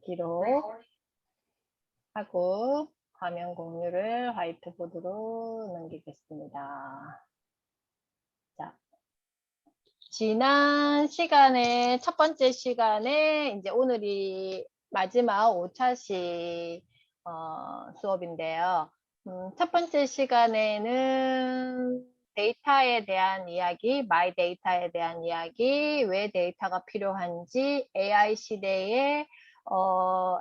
기록 하고 화면 공유를 화이트보드로 넘기겠습니다. 자, 지난 시간에 첫 번째 시간에 이제 오늘이 마지막 5차시 수업인데요. 첫 번째 시간에는 데이터에 대한 이야기, 마이 데이터에 대한 이야기, 왜 데이터가 필요한지, AI 시대에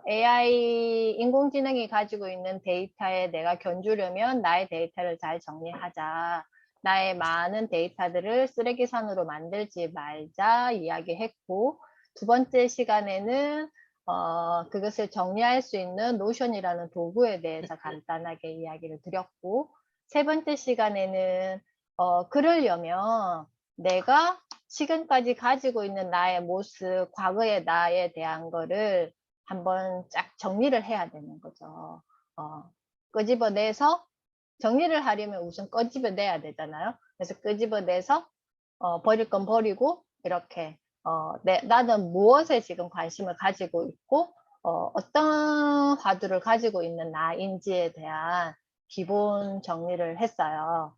AI 인공지능이 가지고 있는 데이터에 내가 견주려면 나의 데이터를 잘 정리하자. 나의 많은 데이터들을 쓰레기산으로 만들지 말자 이야기했고, 두 번째 시간에는 그것을 정리할 수 있는 노션이라는 도구에 대해서 간단하게 이야기를 드렸고, 세 번째 시간에는 그러려면 내가 지금까지 가지고 있는 나의 모습, 과거의 나에 대한 거를 한번 쫙 정리를 해야 되는 거죠. 끄집어내서 정리를 하려면 우선 끄집어내야 되잖아요. 그래서 끄집어내서 버릴 건 버리고 이렇게 나는 무엇에 지금 관심을 가지고 있고 어떤 화두를 가지고 있는 나인지에 대한 기본 정리를 했어요.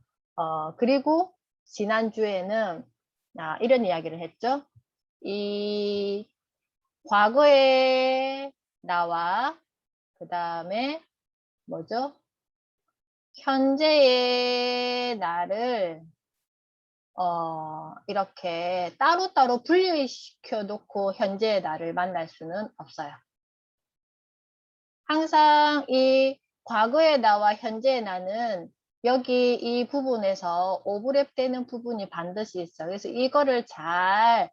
그리고 지난주에는 이런 이야기를 했죠. 이 과거의 나와 그 다음에 뭐죠? 현재의 나를 이렇게 따로따로 분리시켜 놓고 현재의 나를 만날 수는 없어요. 항상 이 과거의 나와 현재의 나는 여기 이 부분에서 오버랩 되는 부분이 반드시 있어요. 그래서 이거를 잘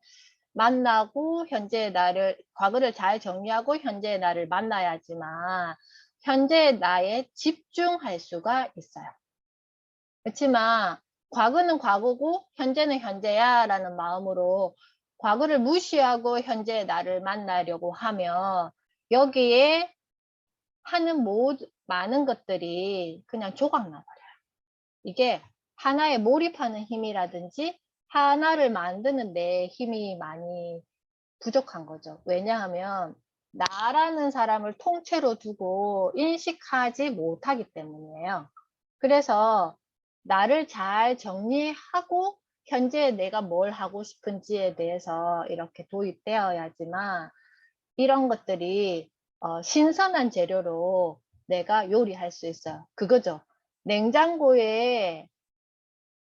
만나고 현재의 나를, 과거를 잘 정리하고 현재의 나를 만나야지만 현재의 나에 집중할 수가 있어요. 그렇지만 과거는 과거고 현재는 현재야 라는 마음으로 과거를 무시하고 현재의 나를 만나려고 하면 여기에 하는 많은 것들이 그냥 조각나버려요. 이게 하나에 몰입하는 힘이라든지 하나를 만드는 데 힘이 많이 부족한 거죠. 왜냐하면 나라는 사람을 통째로 두고 인식하지 못하기 때문이에요. 그래서 나를 잘 정리하고 현재 내가 뭘 하고 싶은지에 대해서 이렇게 도입되어야지만 이런 것들이 신선한 재료로 내가 요리할 수 있어요. 그거죠. 냉장고에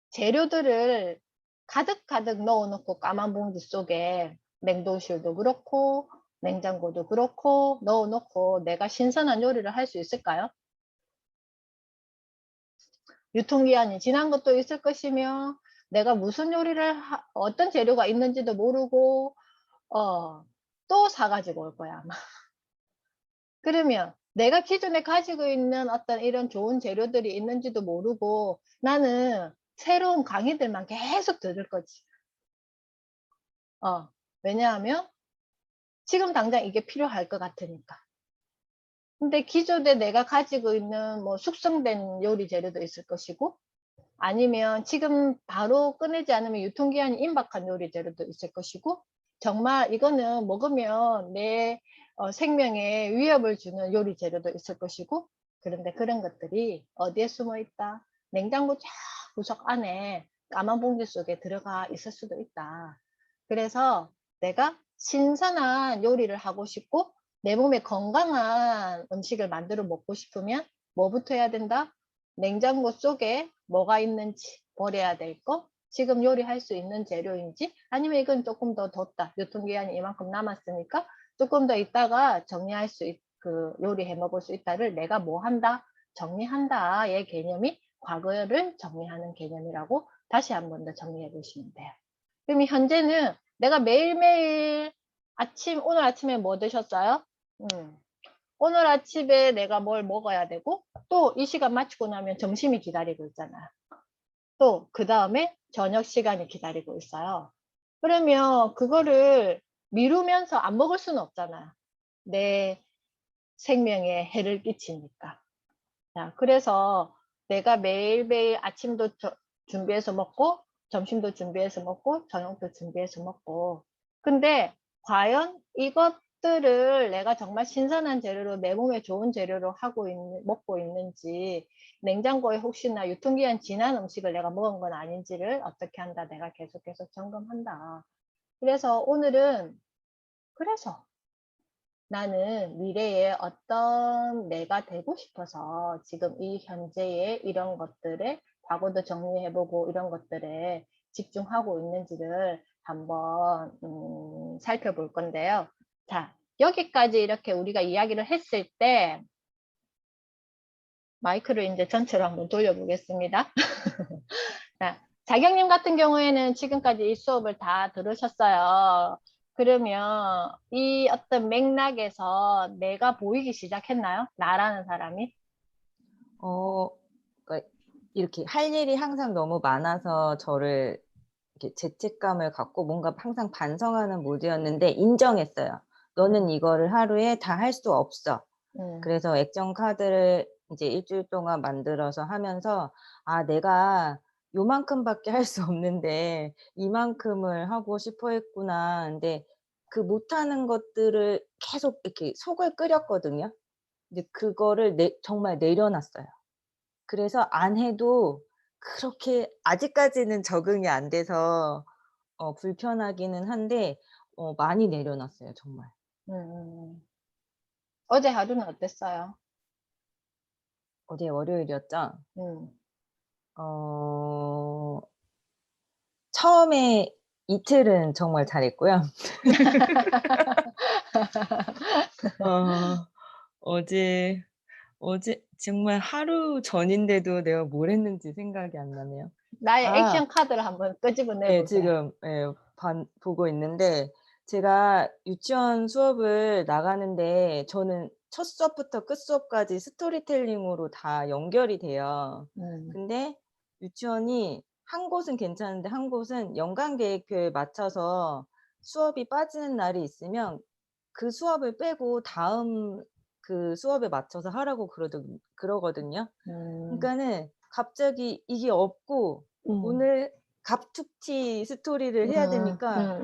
재료들을 가득가득 넣어놓고 까만 봉지 속에 냉동실도 그렇고 냉장고도 그렇고 넣어놓고 내가 신선한 요리를 할 수 있을까요? 유통기한이 지난 것도 있을 것이며 내가 무슨 요리를 어떤 재료가 있는지도 모르고 또 사가지고 올 거야 아마. 그러면 내가 기존에 가지고 있는 어떤 이런 좋은 재료들이 있는지도 모르고 나는 새로운 강의들만 계속 들을 거지. 왜냐하면 지금 당장 이게 필요할 것 같으니까. 근데 기존에 내가 가지고 있는 뭐 숙성된 요리 재료도 있을 것이고 아니면 지금 바로 꺼내지 않으면 유통기한이 임박한 요리 재료도 있을 것이고 정말 이거는 먹으면 내 생명에 위협을 주는 요리 재료도 있을 것이고 그런데 그런 것들이 어디에 숨어 있다? 냉장고 쫙 구석 안에 까만 봉지 속에 들어가 있을 수도 있다. 그래서 내가 신선한 요리를 하고 싶고 내 몸에 건강한 음식을 만들어 먹고 싶으면 뭐부터 해야 된다? 냉장고 속에 뭐가 있는지 버려야 될 거, 지금 요리할 수 있는 재료인지 아니면 이건 조금 더 뒀다. 유통기한이 이만큼 남았으니까 조금 더 있다가 정리할 수 요리해 먹을 수 있다를 내가 뭐 한다? 정리한다의 개념이 과거를 정리하는 개념이라고 다시 한 번 더 정리해 보시면 돼요. 그럼 현재는 내가 매일매일 오늘 아침에 뭐 드셨어요? 오늘 아침에 내가 뭘 먹어야 되고 또 이 시간 마치고 나면 점심이 기다리고 있잖아요. 또 그 다음에 저녁 시간이 기다리고 있어요. 그러면 그거를 미루면서 안 먹을 수는 없잖아요. 내 생명에 해를 끼치니까. 자, 그래서 내가 매일매일 아침도 준비해서 먹고 점심도 준비해서 먹고 저녁도 준비해서 먹고 근데 과연 이것들 것들을 내가 정말 신선한 재료로 내 몸에 좋은 재료로 먹고 있는지, 냉장고에 혹시나 유통기한 지난 음식을 내가 먹은 건 아닌지를 어떻게 한다. 내가 계속해서 점검한다. 그래서 오늘은 그래서 나는 미래에 어떤 내가 되고 싶어서 지금 이 현재의 이런 것들에 과거도 정리해보고 이런 것들에 집중하고 있는지를 한번 살펴볼 건데요. 자, 여기까지 이렇게 우리가 이야기를 했을 때 마이크를 이제 전체로 한번 돌려보겠습니다. 자, 자경님 같은 경우에는 지금까지 이 수업을 다 들으셨어요. 그러면 이 어떤 맥락에서 내가 보이기 시작했나요? 나라는 사람이? 그러니까 이렇게 할 일이 항상 너무 많아서 저를 이렇게 죄책감을 갖고 뭔가 항상 반성하는 모드였는데 인정했어요. 너는 이거를 하루에 다 할 수 없어. 그래서 액션 카드를 이제 일주일 동안 만들어서 하면서 내가 요만큼밖에 할 수 없는데 이만큼을 하고 싶어 했구나. 근데 그 못하는 것들을 계속 이렇게 속을 끓였거든요. 근데 그거를 정말 내려놨어요. 그래서 안 해도 그렇게 아직까지는 적응이 안 돼서 불편하기는 한데 많이 내려놨어요 정말. 어제 하루는 어땠어요? 어제 월요일이었죠? 처음에 이틀은 정말 잘했고요. 어제 정말 하루 전인데도 내가 뭘 했는지 생각이 안 나네요. 나의 액션 카드를 한번 끄집어내 예, 보세요. 지금 보고 있는데 제가 유치원 수업을 나가는데 저는 첫 수업부터 끝 수업까지 스토리텔링으로 다 연결이 돼요. 근데 유치원이 한 곳은 괜찮은데 한 곳은 연간 계획표에 맞춰서 수업이 빠지는 날이 있으면 그 수업을 빼고 다음 그 수업에 맞춰서 하라고 그러거든요. 그러니까는 갑자기 이게 없고 오늘 갑툭튀 스토리를 해야 되니까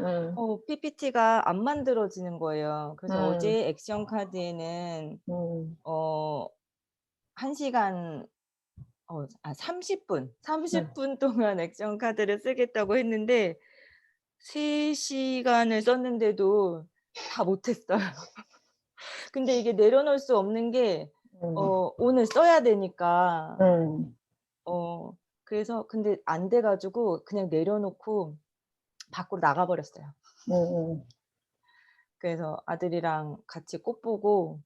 PPT가 안 만들어지는 거예요. 그래서 어제 액션 카드에는 1시간 30분 동안 액션 카드를 쓰겠다고 했는데 3시간을 썼는데도 다 못했어요. 근데 이게 내려놓을 수 없는 게 오늘 써야 되니까 그래서 근데 안 돼 가지고 그냥 내려놓고 밖으로 나가 버렸어요. 그래서 아들이랑 같이 꽃 보고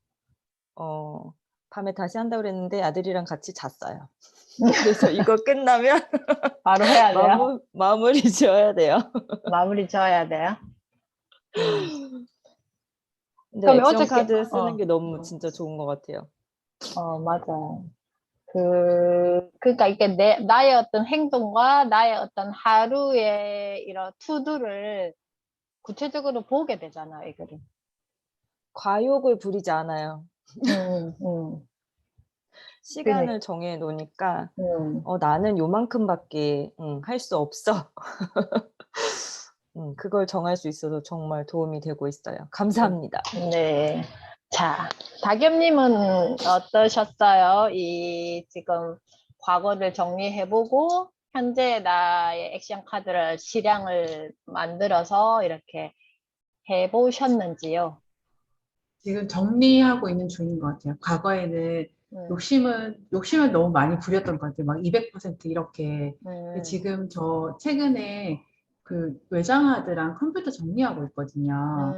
밤에 다시 한다고 그랬는데 아들이랑 같이 잤어요. 그래서 이거 끝나면 바로 해야 돼요? 마무리 지어야 돼요. 마무리 지어야 돼요? 근데 그럼 액션 어저께 카드 쓰는 게 너무 진짜 좋은 것 같아요. 맞아요. 그러니까 이게 나의 어떤 행동과 나의 어떤 하루의 이런 투두를 구체적으로 보게 되잖아, 이거를. 과욕을 부리지 않아요. 시간을 그러니까. 정해 놓으니까 나는 요만큼밖에 할 수 없어. 그걸 정할 수 있어서 정말 도움이 되고 있어요. 감사합니다. 네. 자, 다겸님은 어떠셨어요? 이 지금 과거를 정리해보고 현재 나의 액션 카드를 실행을 만들어서 이렇게 해보셨는지요? 지금 정리하고 있는 중인 것 같아요. 과거에는 욕심을 너무 많이 부렸던 것 같아요. 막 200% 이렇게. 근데 지금 저 최근에 그 외장하드랑 컴퓨터 정리하고 있거든요.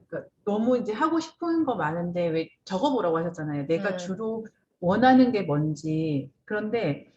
그러니까 너무 이제 하고 싶은 거 많은데 왜 적어보라고 하셨잖아요. 내가 주로 원하는 게 뭔지. 그런데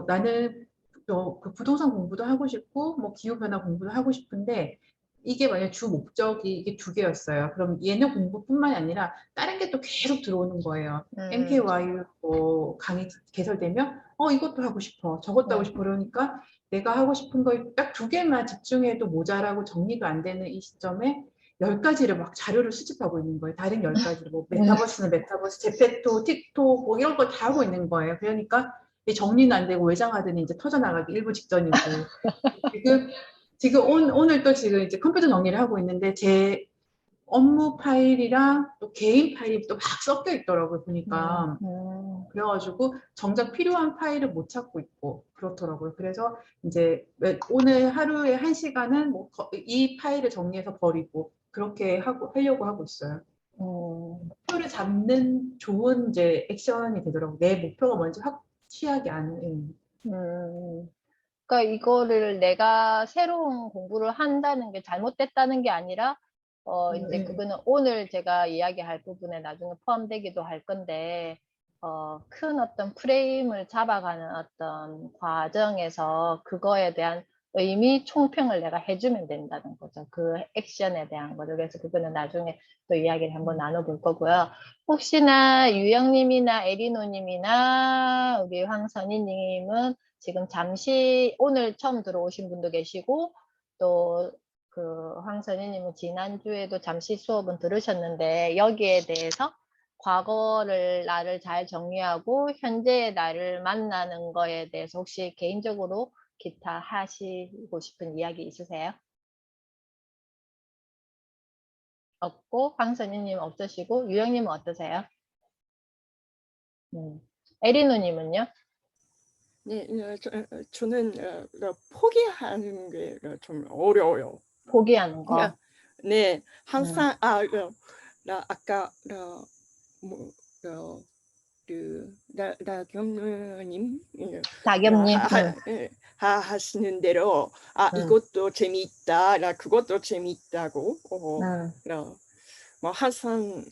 나는 또 그 부동산 공부도 하고 싶고 뭐 기후변화 공부도 하고 싶은데 이게 만약 주 목적이 이게 두 개였어요. 그럼 얘네 공부뿐만이 아니라 다른 게 또 계속 들어오는 거예요. MKYU 뭐 강의 개설되면 이것도 하고 싶어, 저것도 하고 싶어. 그러니까 내가 하고 싶은 거 딱 두 개만 집중해도 모자라고 정리도 안 되는 이 시점에 10가지를 막 자료를 수집하고 있는 거예요. 다른 10가지를 뭐 메타버스는 메타버스, 제페토, 틱톡 뭐 이런 거 다 하고 있는 거예요. 그러니까 정리는 안 되고 외장하더니 이제 터져나가기 일부 직전이고 지금 오늘 또 지금 이제 컴퓨터 정리를 하고 있는데 업무 파일이랑 또 개인 파일이 또 막 섞여 있더라고요, 보니까. 그래가지고 정작 필요한 파일을 못 찾고 있고 그렇더라고요. 그래서 이제 오늘 하루에 1시간은 뭐 이 파일을 정리해서 버리고 그렇게 하려고 하고 있어요. 목표를 잡는 좋은 이제 액션이 되더라고요. 내 목표가 뭔지 확실하게 아는. 그러니까 이거를 내가 새로운 공부를 한다는 게 잘못됐다는 게 아니라 이제 그거는 오늘 제가 이야기할 부분에 나중에 포함되기도 할 건데 큰 어떤 프레임을 잡아가는 어떤 과정에서 그거에 대한 의미 총평을 내가 해주면 된다는 거죠. 그 액션에 대한 거죠. 그래서 그거는 나중에 또 이야기를 한번 나눠볼 거고요. 혹시나 유영님이나 에리노님이나 우리 황선희님은 지금 잠시 오늘 처음 들어오신 분도 계시고 또 그 황선희님은 지난주에도 잠시 수업은 들으셨는데 여기에 대해서 과거를 나를 잘 정리하고 현재의 나를 만나는 거에 대해서 혹시 개인적으로 기타 하시고 싶은 이야기 있으세요? 없고 황선희님 없으시고 유영님은 어떠세요? 에리노님은요? 네, 저는 포기하는 게 좀 어려워요. 포기하는 거. 네, 항상 나 아까 뭐 나경님 다겸님. 하시는 대로 이것도 재미있다, 그것도 재미있다고 뭐 항상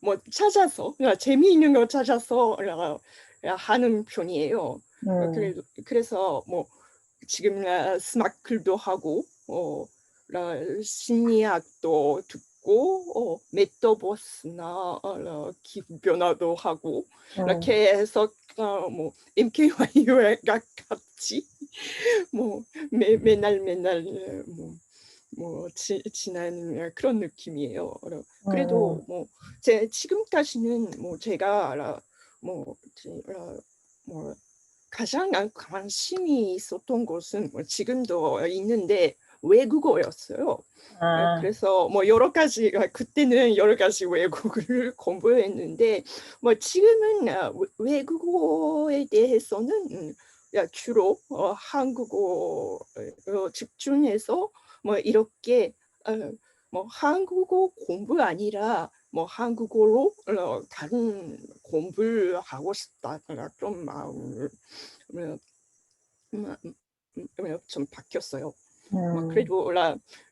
뭐 찾아서 재미있는 거 찾아서 하는 편이에요. 그래서 뭐 지금 스마클도 하고 심리학도 듣고 메타버스나 기후변화도 하고 이렇게 해서 뭐 MKY가 같이 뭐 맨날 뭐 지난 그런 느낌이에요. 그래도 뭐 지금까지는 뭐 제가 뭐 가장 관심이 있었던 것은 뭐 지금도 있는데 외국어였어요. 그래서 뭐 여러 가지 그때는 여러 가지 외국어를 공부했는데 뭐 지금은 외국어에 대해서는 주로 한국어 집중해서 뭐 이렇게 뭐 한국어 공부 아니라 뭐 한국어로 다른 공부를 하고 싶다 그런 마음을 좀 바뀌었어요. 그래도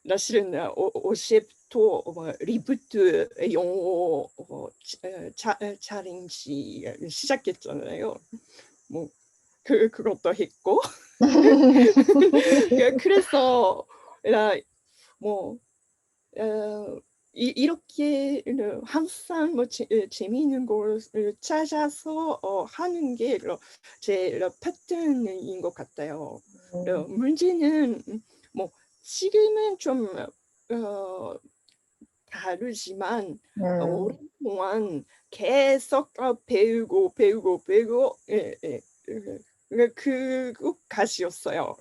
사실은 50도 리부트 영어 챌린지 시작했잖아요. 뭐 그것도 했고 그래서 뭐 이렇게 항상 뭐 재미있는 걸 찾아서 하는 게 제 패턴인 것 같아요. 문제는 뭐 지금은 좀 다르지만 오랫동안 계속 배우고 그것까지였어요.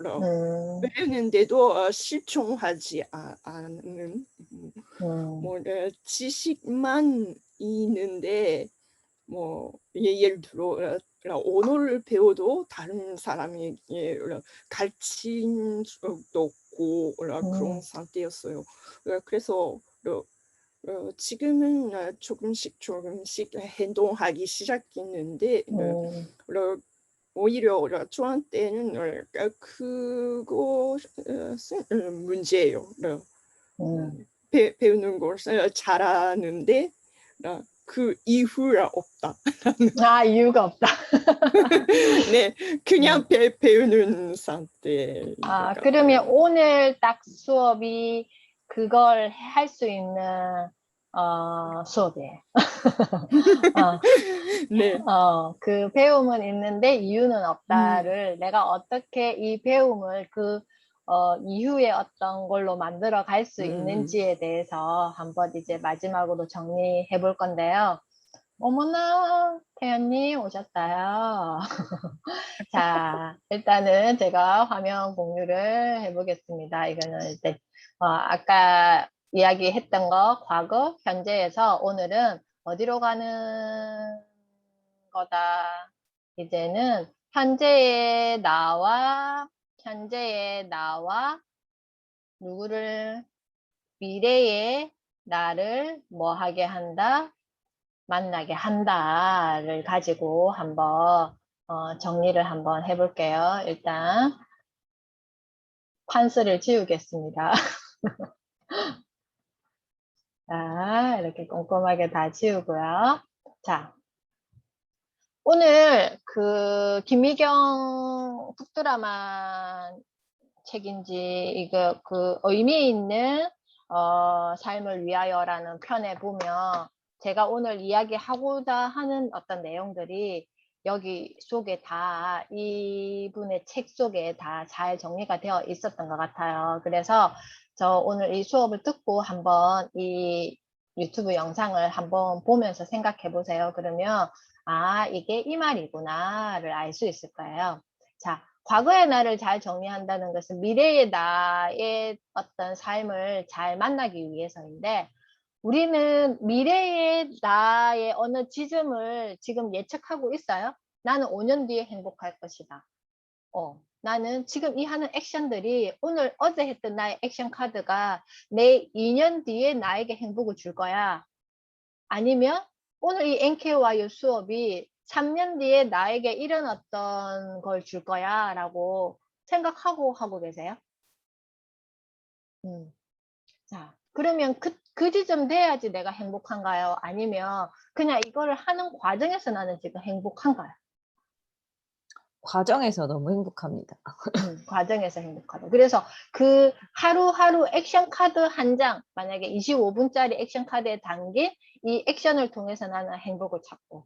배우는데도 실천하지 않는 뭐 지식만 있는데 뭐 예를 들어 언어를 배워도 다른 사람에게 가르친 적도 없고 그런 상태였어요. 그래서 지금은 조금씩 행동하기 시작했는데 오히려 저한테는 그것은 문제예요. 배우는 것을 잘하는데 그 이유가 없다. 이유가 없다. 네, 그냥 배우는 상태. 그러면 오늘 딱 수업이 그걸 할 수 있는 수업이에요. 네. 그 배움은 있는데 이유는 없다를 내가 어떻게 이 배움을 그 이후에 어떤 걸로 만들어 갈 수 있는지에 대해서 한번 이제 마지막으로 정리해 볼 건데요. 어머나, 태연님 오셨어요. 자, 일단은 제가 화면 공유를 해보겠습니다. 이거는 일단, 아까 이야기했던 거 과거, 현재에서 오늘은 어디로 가는 거다. 이제는 현재의 나와 누구를 미래의 나를 뭐 하게 한다? 만나게 한다를 가지고 한번 정리를 한번 해볼게요. 일단 판스를 지우겠습니다. 자, 이렇게 꼼꼼하게 다 지우고요. 자, 오늘 그 김미경 북드라마 책인지 이거 그 의미 있는 삶을 위하여라는 편에 보면 제가 오늘 이야기하고자 하는 어떤 내용들이 여기 속에 다 이분의 책 속에 다 잘 정리가 되어 있었던 것 같아요. 그래서 저 오늘 이 수업을 듣고 한번 이 유튜브 영상을 한번 보면서 생각해 보세요. 그러면 아, 이게 이 말이구나를 알 수 있을 거예요. 자, 과거의 나를 잘 정리한다는 것은 미래의 나의 어떤 삶을 잘 만나기 위해서인데 우리는 미래의 나의 어느 지점을 지금 예측하고 있어요. 나는 5년 뒤에 행복할 것이다. 나는 지금 이 하는 액션들이 오늘 어제 했던 나의 액션 카드가 내 2년 뒤에 나에게 행복을 줄 거야. 아니면 오늘 이 NKY 수업이 3년 뒤에 나에게 이런 어떤 걸 줄 거야 라고 생각하고 하고 계세요? 자, 그러면 그 지점 돼야지 내가 행복한가요? 아니면 그냥 이거를 하는 과정에서 나는 지금 행복한가요? 과정에서 너무 행복합니다. 과정에서 행복하다. 그래서 그 하루하루 액션 카드 한 장, 만약에 25분짜리 액션 카드에 담긴 이 액션을 통해서 나는 행복을 찾고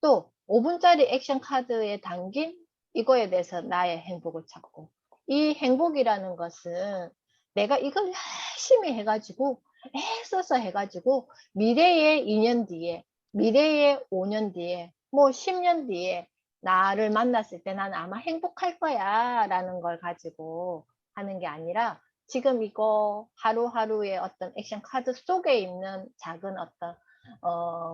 또 5분짜리 액션 카드에 담긴 이거에 대해서 나의 행복을 찾고 이 행복이라는 것은 내가 이걸 열심히 해가지고 애써서 해가지고 미래의 2년 뒤에 미래의 5년 뒤에 뭐 10년 뒤에 나를 만났을 때 나는 아마 행복할 거야 라는 걸 가지고 하는 게 아니라 지금 이거 하루하루의 어떤 액션 카드 속에 있는 작은 어떤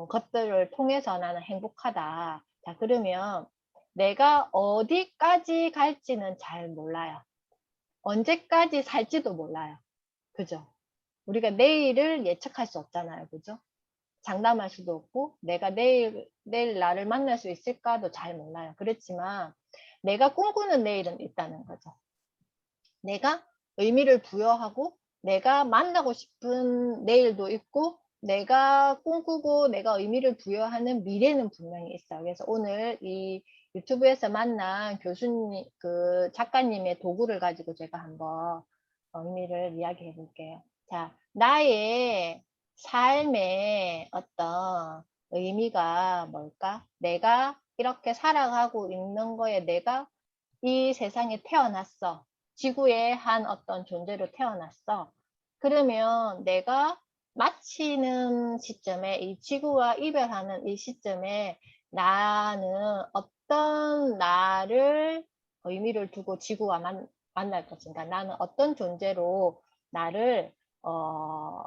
것들을 통해서 나는 행복하다. 자, 그러면 내가 어디까지 갈지는 잘 몰라요. 언제까지 살지도 몰라요. 그죠? 우리가 내일을 예측할 수 없잖아요. 그죠? 장담할 수도 없고, 내가 내일 나를 만날 수 있을까도 잘 몰라요. 그렇지만, 내가 꿈꾸는 내일은 있다는 거죠. 내가 의미를 부여하고, 내가 만나고 싶은 내일도 있고, 내가 꿈꾸고 내가 의미를 부여하는 미래는 분명히 있어요. 그래서 오늘 이 유튜브에서 만난 교수님, 그 작가님의 도구를 가지고 제가 한번 의미를 이야기해 볼게요. 자, 나의 삶의 어떤 의미가 뭘까? 내가 이렇게 살아가고 있는 거에 내가 이 세상에 태어났어. 지구의 한 어떤 존재로 태어났어. 그러면 내가 마치는 시점에 이 지구와 이별하는 이 시점에 나는 어떤 나를 의미를 두고 지구와 만날 것인가? 나는 어떤 존재로 나를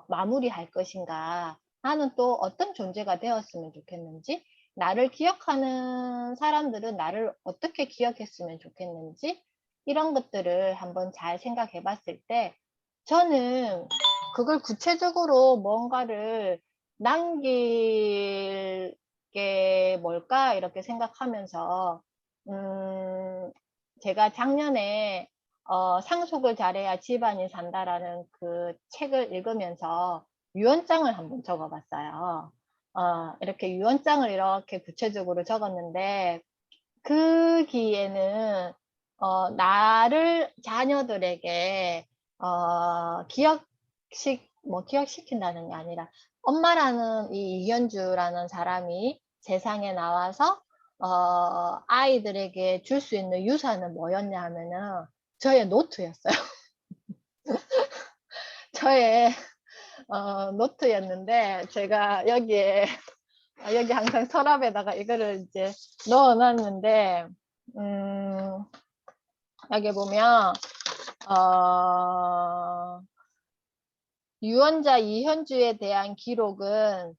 마무리할 것인가? 나는 또 어떤 존재가 되었으면 좋겠는지? 나를 기억하는 사람들은 나를 어떻게 기억했으면 좋겠는지? 이런 것들을 한번 잘 생각해 봤을 때 저는 그걸 구체적으로 뭔가를 남길 게 뭘까 이렇게 생각하면서 제가 작년에 상속을 잘해야 집안이 산다라는 그 책을 읽으면서 유언장을 한번 적어봤어요. 이렇게 유언장을 이렇게 구체적으로 적었는데 그 기에는 나를 자녀들에게 기억시킨다는 게 아니라 엄마라는 이 이현주라는 사람이 세상에 나와서 아이들에게 줄 수 있는 유산은 뭐였냐 하면은 저의 노트였어요. 저의 노트였는데 제가 여기에 여기 항상 서랍에다가 이거를 이제 넣어놨는데 여기 보면 유언자 이현주에 대한 기록은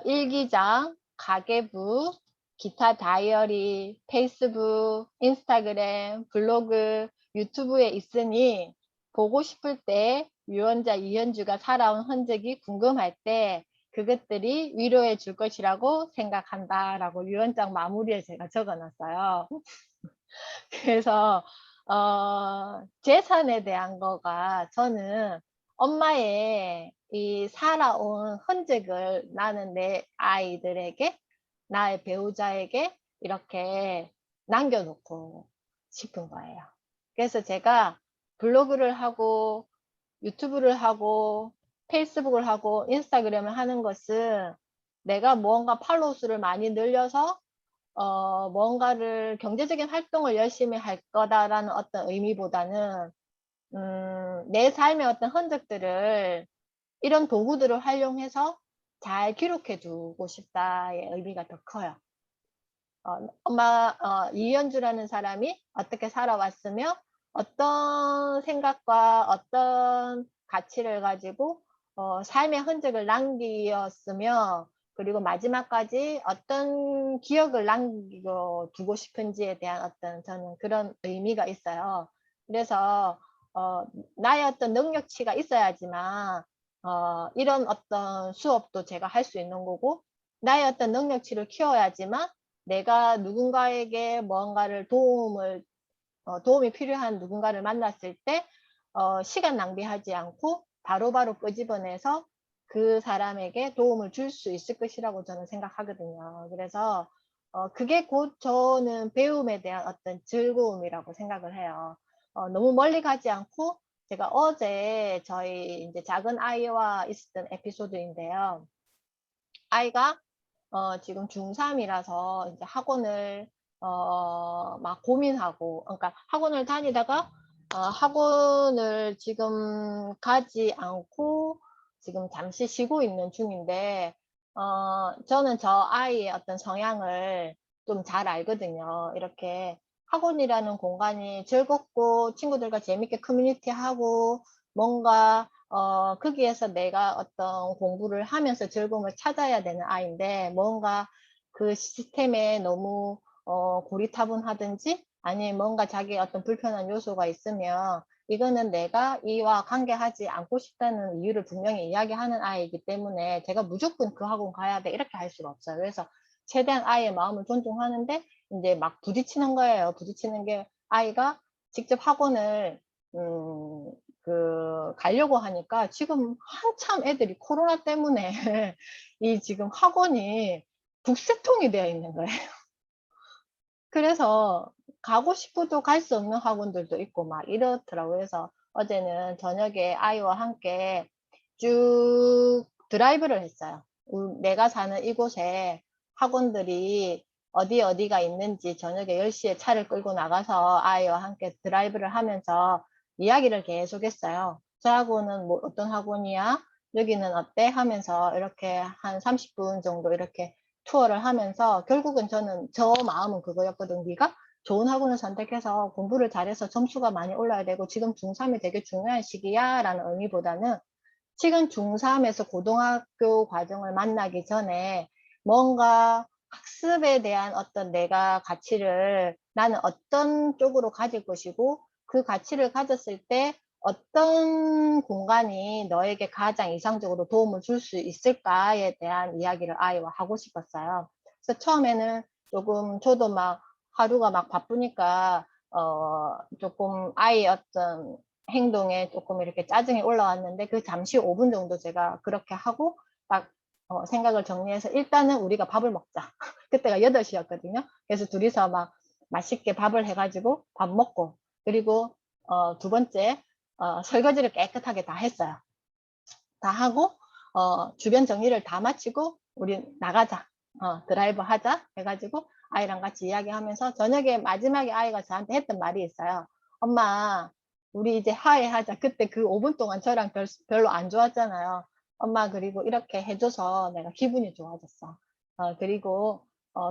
일기장, 가계부, 기타 다이어리, 페이스북, 인스타그램, 블로그, 유튜브에 있으니 보고 싶을 때 유언자 이현주가 살아온 흔적이 궁금할 때 그것들이 위로해 줄 것이라고 생각한다 라고 유언장 마무리에 제가 적어놨어요. 그래서 재산에 대한 거가 저는 엄마의 이 살아온 흔적을 나는 내 아이들에게 나의 배우자에게 이렇게 남겨놓고 싶은 거예요. 그래서 제가 블로그를 하고 유튜브를 하고 페이스북을 하고 인스타그램을 하는 것은 내가 무언가 팔로우 수를 많이 늘려서 뭔가를 경제적인 활동을 열심히 할 거다라는 어떤 의미보다는 내 삶의 어떤 흔적들을 이런 도구들을 활용해서 잘 기록해 두고 싶다의 의미가 더 커요. 엄마 이현주라는 사람이 어떻게 살아왔으며 어떤 생각과 어떤 가치를 가지고 삶의 흔적을 남기었으며 그리고 마지막까지 어떤 기억을 남겨두고 싶은지에 대한 어떤 저는 그런 의미가 있어요. 그래서 나의 어떤 능력치가 있어야지만 이런 어떤 수업도 제가 할 수 있는 거고 나의 어떤 능력치를 키워야지만 내가 누군가에게 뭔가를 도움이 필요한 누군가를 만났을 때 시간 낭비하지 않고 바로바로 끄집어내서 그 사람에게 도움을 줄 수 있을 것이라고 저는 생각하거든요. 그래서 그게 곧 저는 배움에 대한 어떤 즐거움이라고 생각을 해요. 너무 멀리 가지 않고 제가 어제 저희 이제 작은 아이와 있었던 에피소드인데요. 아이가 지금 중3이라서 이제 학원을 막 고민하고 그러니까 학원을 다니다가 학원을 지금 가지 않고 지금 잠시 쉬고 있는 중인데 저는 저 아이의 어떤 성향을 좀 잘 알거든요. 이렇게 학원이라는 공간이 즐겁고 친구들과 재밌게 커뮤니티하고 뭔가 거기에서 내가 어떤 공부를 하면서 즐거움을 찾아야 되는 아이인데 뭔가 그 시스템에 너무 고리타분하든지 아니면 뭔가 자기의 어떤 불편한 요소가 있으면 이거는 내가 이와 관계하지 않고 싶다는 이유를 분명히 이야기하는 아이이기 때문에 제가 무조건 그 학원 가야 돼 이렇게 할 수가 없어요. 그래서 최대한 아이의 마음을 존중하는데 이제 막 부딪히는 거예요. 부딪히는 게 아이가 직접 학원을 가려고 하니까 지금 한참 애들이 코로나 때문에 이 지금 학원이 북새통이 되어 있는 거예요. 그래서 가고 싶어도 갈 수 없는 학원들도 있고 막 이렇더라고요. 그래서 어제는 저녁에 아이와 함께 쭉 드라이브를 했어요. 내가 사는 이곳에 학원들이 어디가 있는지 저녁에 10시에 차를 끌고 나가서 아이와 함께 드라이브를 하면서 이야기를 계속 했어요. 저 학원은 뭐 어떤 학원이야? 여기는 어때? 하면서 이렇게 한 30분 정도 이렇게 투어를 하면서 결국은 저는 저 마음은 그거였거든. 네가 좋은 학원을 선택해서 공부를 잘해서 점수가 많이 올라야 되고 지금 중3이 되게 중요한 시기야 라는 의미보다는 지금 중3에서 고등학교 과정을 만나기 전에 뭔가 학습에 대한 어떤 내가 가치를 나는 어떤 쪽으로 가질 것이고 그 가치를 가졌을 때 어떤 공간이 너에게 가장 이상적으로 도움을 줄 수 있을까에 대한 이야기를 아이와 하고 싶었어요. 그래서 처음에는 조금 저도 막 하루가 막 바쁘니까 조금 아이의 어떤 행동에 조금 이렇게 짜증이 올라왔는데 그 잠시 5분 정도 제가 그렇게 하고 딱 생각을 정리해서 일단은 우리가 밥을 먹자. 그때가 8시였거든요. 그래서 둘이서 막 맛있게 밥을 해가지고 밥 먹고 그리고 두 번째 설거지를 깨끗하게 다 했어요. 다 하고 주변 정리를 다 마치고 우리 나가자. 드라이브 하자 해가지고 아이랑 같이 이야기하면서 저녁에 마지막에 아이가 저한테 했던 말이 있어요. 엄마 우리 이제 화해하자. 그때 그 5분 동안 저랑 별로 안 좋았잖아요. 엄마 그리고 이렇게 해줘서 내가 기분이 좋아졌어. 그리고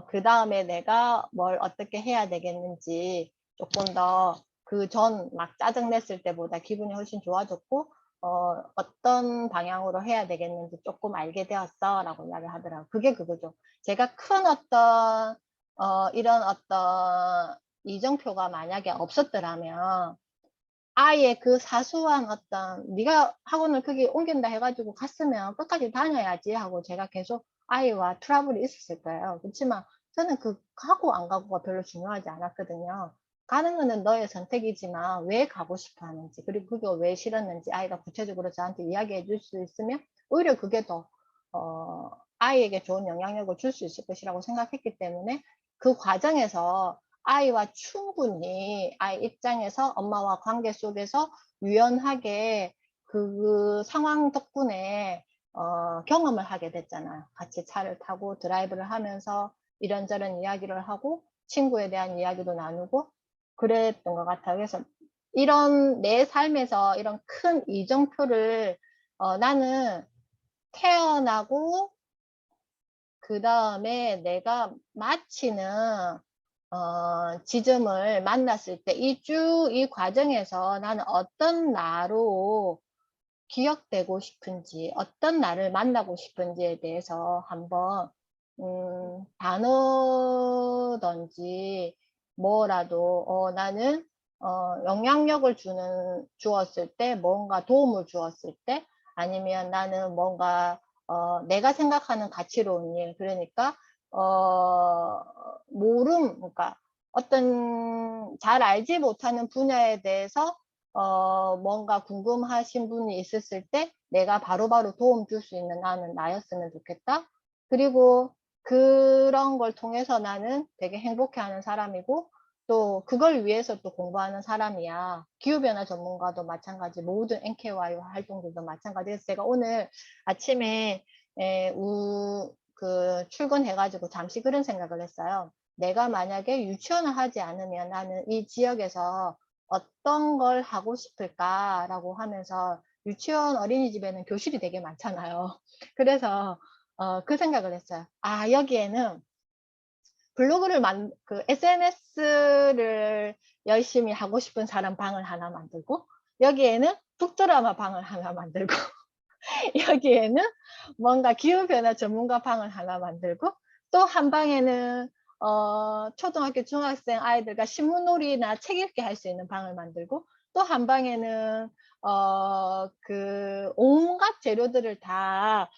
그 다음에 내가 뭘 어떻게 해야 되겠는지 조금 더 그 전 막 짜증 냈을 때보다 기분이 훨씬 좋아졌고 어떤 방향으로 해야 되겠는지 조금 알게 되었어 라고 이야기를 하더라고요. 그게 그거죠. 제가 큰 어떤 이런 어떤 이정표가 만약에 없었더라면 아예 그 사소한 어떤 네가 학원을 크게 옮긴다 해가지고 갔으면 끝까지 다녀야지 하고 제가 계속 아이와 트러블이 있었을 거예요. 그렇지만 저는 그 가고 안 가고가 별로 중요하지 않았거든요. 가는 거는 너의 선택이지만 왜 가고 싶어 하는지, 그리고 그게 왜 싫었는지 아이가 구체적으로 저한테 이야기해 줄 수 있으면 오히려 그게 더 아이에게 좋은 영향력을 줄 수 있을 것이라고 생각했기 때문에 그 과정에서 아이와 충분히 아이 입장에서 엄마와 관계 속에서 유연하게 그 상황 덕분에 경험을 하게 됐잖아요. 같이 차를 타고 드라이브를 하면서 이런저런 이야기를 하고 친구에 대한 이야기도 나누고 그랬던 것 같아요. 그래서 이런 내 삶에서 이런 큰 이정표를 나는 태어나고 그 다음에 내가 마치는 지점을 만났을 때 이 과정에서 나는 어떤 나로 기억되고 싶은지, 어떤 나를 만나고 싶은지에 대해서 한번 단어든지 뭐라도 나는 영향력을 주었을 때, 뭔가 도움을 주었을 때, 아니면 나는 뭔가 내가 생각하는 가치로운 일, 그러니까 그러니까 어떤 잘 알지 못하는 분야에 대해서 뭔가 궁금하신 분이 있었을 때 내가 바로바로 도움 줄 수 있는 나는 나였으면 좋겠다. 그리고 그런 걸 통해서 나는 되게 행복해하는 사람이고 또 그걸 위해서 또 공부하는 사람이야. 기후변화 전문가도 마찬가지, 모든 NKY 활동들도 마찬가지예요. 제가 오늘 아침에 출근해가지고 잠시 그런 생각을 했어요. 내가 만약에 유치원을 하지 않으면 나는 이 지역에서 어떤 걸 하고 싶을까라고 하면서 유치원 어린이집에는 교실이 되게 많잖아요. 그래서 그 생각을 했어요. 아, 여기에는 SNS를 열심히 하고 싶은 사람 방을 하나 만들고 여기에는 북드라마 방을 하나 만들고 여기에는 뭔가 기후변화 전문가 방을 하나 만들고 또 한 방에는 초등학교 중학생 아이들과 신문놀이나 책 읽기 할 수 있는 방을 만들고 또 한 방에는 온갖 재료들을 다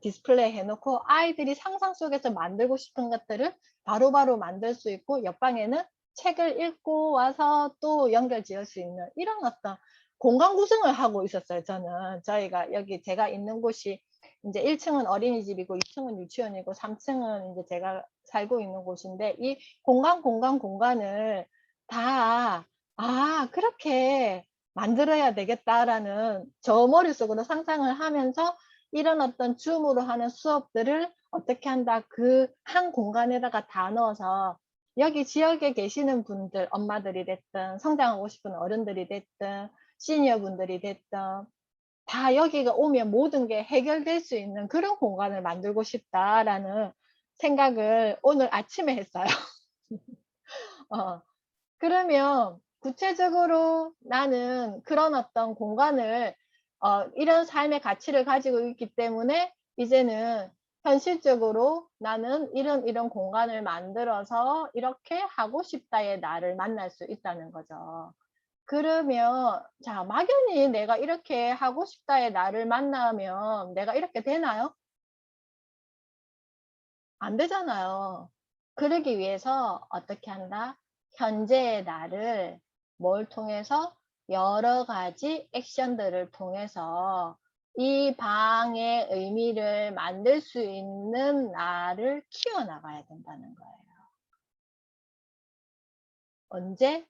디스플레이 해놓고 아이들이 상상 속에서 만들고 싶은 것들을 바로바로 만들 수 있고 옆방에는 책을 읽고 와서 또 연결 지을 수 있는 이런 어떤 공간 구성을 하고 있었어요. 저는 저희가 여기 제가 있는 곳이 이제 1층은 어린이집이고 2층은 유치원이고 3층은 이제 제가 살고 있는 곳인데 이 공간을 다 그렇게 만들어야 되겠다라는 저 머릿속으로 상상을 하면서 이런 어떤 줌으로 하는 수업들을 어떻게 한다, 그 한 공간에다가 다 넣어서 여기 지역에 계시는 분들, 엄마들이 됐든 성장하고 싶은 어른들이 됐든 시니어 분들이 됐든 다 여기가 오면 모든 게 해결될 수 있는 그런 공간을 만들고 싶다라는 생각을 오늘 아침에 했어요. 그러면 구체적으로 나는 그런 어떤 공간을 이런 삶의 가치를 가지고 있기 때문에 이제는 현실적으로 나는 이런 공간을 만들어서 이렇게 하고 싶다의 나를 만날 수 있다는 거죠. 그러면 자, 막연히 내가 이렇게 하고 싶다의 나를 만나면 내가 이렇게 되나요? 안 되잖아요. 그러기 위해서 어떻게 한다? 현재의 나를 뭘 통해서? 여러 가지 액션들을 통해서 이 방의 의미를 만들 수 있는 나를 키워나가야 된다는 거예요. 언제?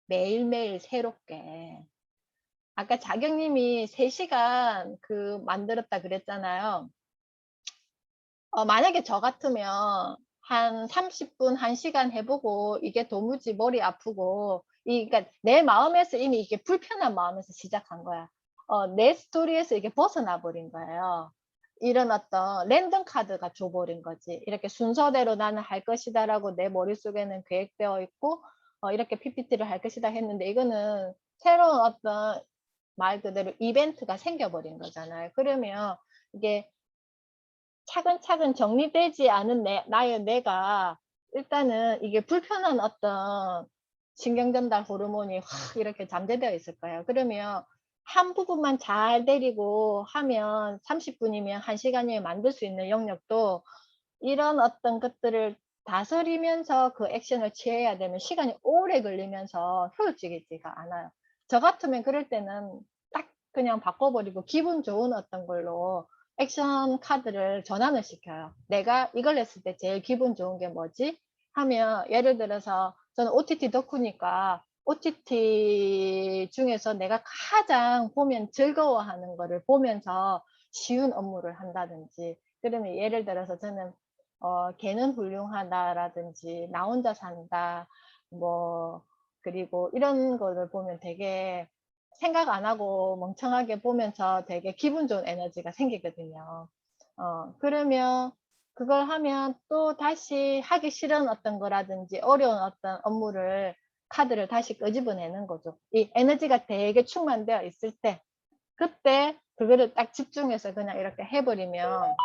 매일매일 새롭게. 아까 자경님이 3시간 만들었다 그랬잖아요. 만약에 저 같으면 한 30분, 1시간 해보고 이게 도무지 머리 아프고 그러니까 내 마음에서 이미 이게 불편한 마음에서 시작한 거야. 내 스토리에서 이게 벗어나 버린 거예요. 이런 어떤 랜덤 카드가 줘버린 거지. 이렇게 순서대로 나는 할 것이다라고 내 머릿속에는 계획되어 있고 이렇게 PPT를 할 것이다 했는데 이거는 새로운 어떤 말 그대로 이벤트가 생겨버린 거잖아요. 그러면 이게 차근차근 정리되지 않은 나의 뇌가 일단은 이게 불편한 어떤 신경전달 호르몬이 확 이렇게 잠재되어 있을 거예요. 그러면 한 부분만 잘 데리고 하면 30분이면 1시간이면 만들 수 있는 영역도 이런 어떤 것들을 다스리면서 그 액션을 취해야 되면 시간이 오래 걸리면서 효율적이지가 않아요. 저 같으면 그럴 때는 딱 그냥 바꿔버리고 기분 좋은 어떤 걸로 액션 카드를 전환을 시켜요. 내가 이걸 했을 때 제일 기분 좋은 게 뭐지? 하면 예를 들어서 저는 OTT 덕후니까 OTT 중에서 내가 가장 보면 즐거워하는 거를 보면서 쉬운 업무를 한다든지 그러면 예를 들어서 저는 걔는 훌륭하다라든지 나 혼자 산다 뭐 그리고 이런 거를 보면 되게 생각 안 하고 멍청하게 보면서 되게 기분 좋은 에너지가 생기거든요. 그러면 그걸 하면 또 다시 하기 싫은 어떤 거라든지 어려운 어떤 업무를 카드를 다시 끄집어내는 거죠. 이 에너지가 되게 충만되어 있을 때 그때 그거를 딱 집중해서 그냥 이렇게 해버리면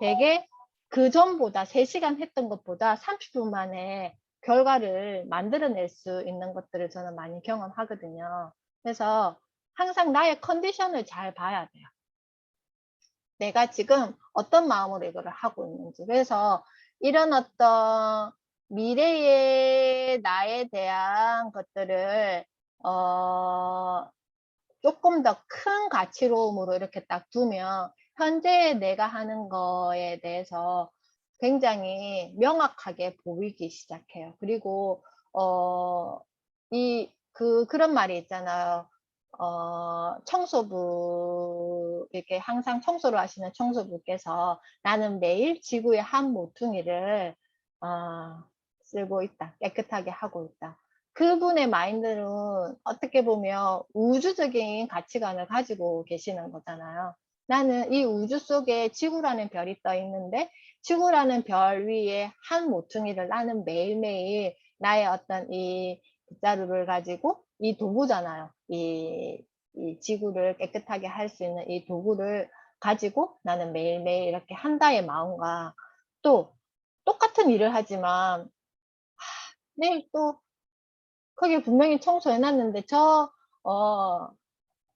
되게 그 전보다 3시간 했던 것보다 30분 만에 결과를 만들어낼 수 있는 것들을 저는 많이 경험하거든요. 그래서 항상 나의 컨디션을 잘 봐야 돼요. 내가 지금 어떤 마음으로 이거를 하고 있는지. 그래서 이런 어떤 미래의 나에 대한 것들을 조금 더 큰 가치로움으로 이렇게 딱 두면 현재 내가 하는 거에 대해서 굉장히 명확하게 보이기 시작해요. 그리고 그런 말이 있잖아요. 청소부 이렇게 항상 청소를 하시는 청소부께서 나는 매일 지구의 한 모퉁이를 쓸고 있다. 깨끗하게 하고 있다. 그분의 마인드는 어떻게 보면 우주적인 가치관을 가지고 계시는 거잖아요. 나는 이 우주 속에 지구라는 별이 떠 있는데 지구라는 별 위에 한 모퉁이를 나는 매일매일 나의 어떤 이 빗자루를 가지고 이 도구잖아요. 이 지구를 깨끗하게 할 수 있는 이 도구를 가지고 나는 매일매일 이렇게 한다의 마음과 또 똑같은 일을 하지만 내일 또 거기 분명히 청소해놨는데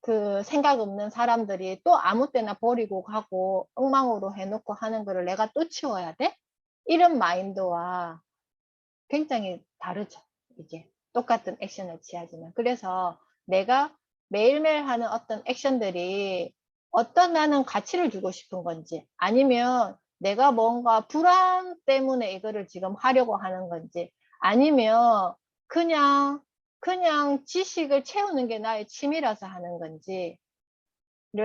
그 생각 없는 사람들이 또 아무 때나 버리고 가고 엉망으로 해놓고 하는 거를 내가 또 치워야 돼? 이런 마인드와 굉장히 다르죠. 이게 똑같은 액션을 취하지만. 그래서 내가 매일매일 하는 어떤 액션들이 어떤 나는 가치를 주고 싶은 건지 아니면 내가 뭔가 불안 때문에 이거를 지금 하려고 하는 건지 아니면 그냥 지식을 채우는 게 나의 취미라서 하는 건지를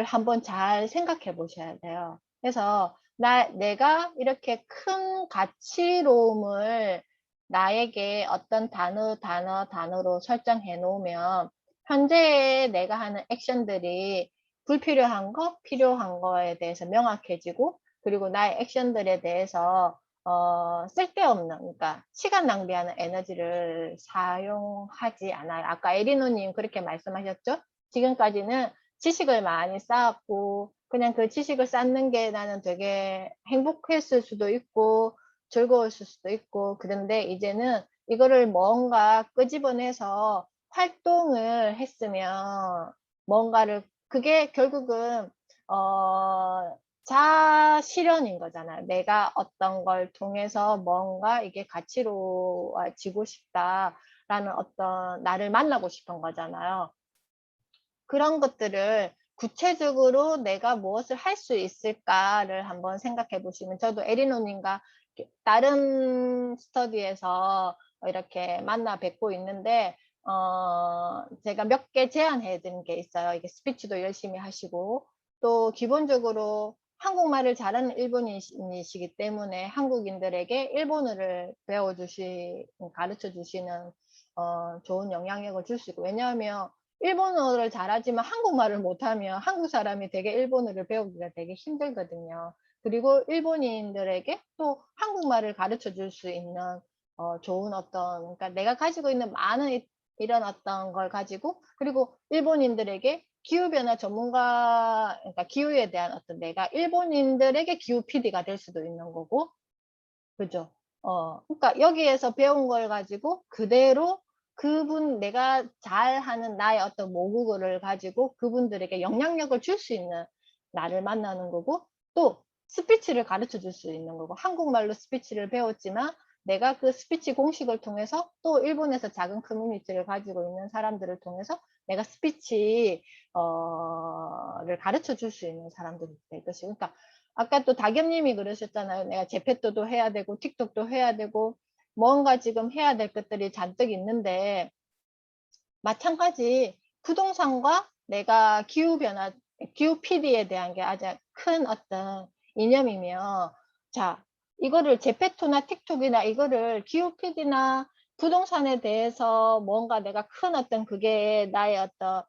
한번 잘 생각해 보셔야 돼요. 그래서 내가 이렇게 큰 가치로움을 나에게 어떤 단어로 설정해 놓으면 현재 내가 하는 액션들이 불필요한 거, 필요한 거에 대해서 명확해지고 그리고 나의 액션들에 대해서 쓸데없는, 그러니까 시간 낭비하는 에너지를 사용하지 않아요. 아까 에리노님 그렇게 말씀하셨죠? 지금까지는 지식을 많이 쌓았고 그냥 그 지식을 쌓는 게 나는 되게 행복했을 수도 있고 즐거웠을 수도 있고 그런데 이제는 이거를 뭔가 끄집어내서 활동을 했으면 뭔가를 그게 결국은 자아실현인 거잖아요. 내가 어떤 걸 통해서 뭔가 이게 가치로워지고 싶다라는 어떤 나를 만나고 싶은 거잖아요. 그런 것들을 구체적으로 내가 무엇을 할 수 있을까를 한번 생각해 보시면 저도 에리노님과 다른 스터디에서 이렇게 만나 뵙고 있는데 제가 몇 개 제안해 드린 게 있어요. 이게 스피치도 열심히 하시고 또 기본적으로 한국말을 잘하는 일본인이시기 때문에 한국인들에게 일본어를 가르쳐 주시는 좋은 영향력을 줄 수 있고 왜냐하면 일본어를 잘하지만 한국말을 못하면 한국 사람이 되게 일본어를 배우기가 되게 힘들거든요. 그리고 일본인들에게 또 한국말을 가르쳐 줄 수 있는 좋은 어떤 그러니까 내가 가지고 있는 많은 이런 어떤 걸 가지고, 그리고 일본인들에게 기후변화 전문가, 그러니까 기후에 대한 어떤 내가 일본인들에게 기후 PD가 될 수도 있는 거고, 그죠? 그러니까 여기에서 배운 걸 가지고 그대로 내가 잘하는 나의 어떤 모국어를 가지고 그분들에게 영향력을 줄 수 있는 나를 만나는 거고, 또 스피치를 가르쳐 줄 수 있는 거고, 한국말로 스피치를 배웠지만 내가 그 스피치 공식을 통해서 또 일본에서 작은 커뮤니티를 가지고 있는 사람들을 통해서 내가 스피치 를 가르쳐 줄 수 있는 사람들이 될 것이고, 그러니까 아까 또 다겸님이 그러셨잖아요. 내가 제페토도 해야 되고 틱톡도 해야 되고 뭔가 지금 해야 될 것들이 잔뜩 있는데, 마찬가지 부동산과 내가 기후변화, 기후 PD에 대한 게 아주 큰 어떤 이념이며, 자, 이거를 제페토나 틱톡이나 이거를 기후 PD나 부동산에 대해서 뭔가 내가 큰 어떤 그게 나의 어떤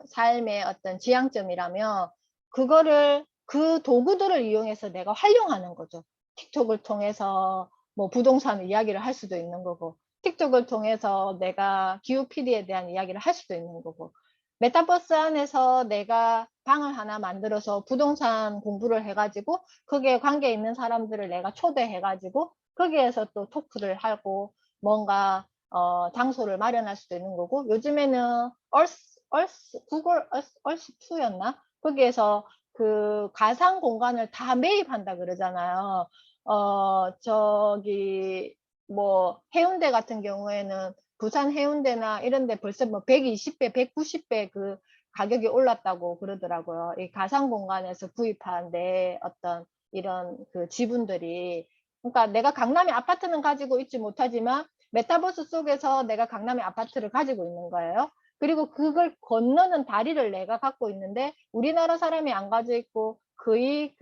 삶의 어떤 지향점이라면, 그거를 그 도구들을 이용해서 내가 활용하는 거죠. 틱톡을 통해서 뭐 부동산 이야기를 할 수도 있는 거고, 틱톡을 통해서 내가 기후 PD에 대한 이야기를 할 수도 있는 거고, 메타버스 안에서 내가 방을 하나 만들어서 부동산 공부를 해가지고 거기에 관계 있는 사람들을 내가 초대해가지고 거기에서 또 토크를 하고 뭔가 장소를 마련할 수도 있는 거고, 요즘에는 구글 얼스2였나? 거기에서 그 가상 공간을 다 매입한다 그러잖아요. 저기 뭐 해운대 같은 경우에는 부산 해운대나 이런 데 벌써 뭐 120배, 190배 그 가격이 올랐다고 그러더라고요. 이 가상 공간에서 구입한 내 어떤 이런 그 지분들이. 그러니까 내가 강남에 아파트는 가지고 있지 못하지만 메타버스 속에서 내가 강남에 아파트를 가지고 있는 거예요. 그리고 그걸 건너는 다리를 내가 갖고 있는데 우리나라 사람이 안 가지고 있고 거기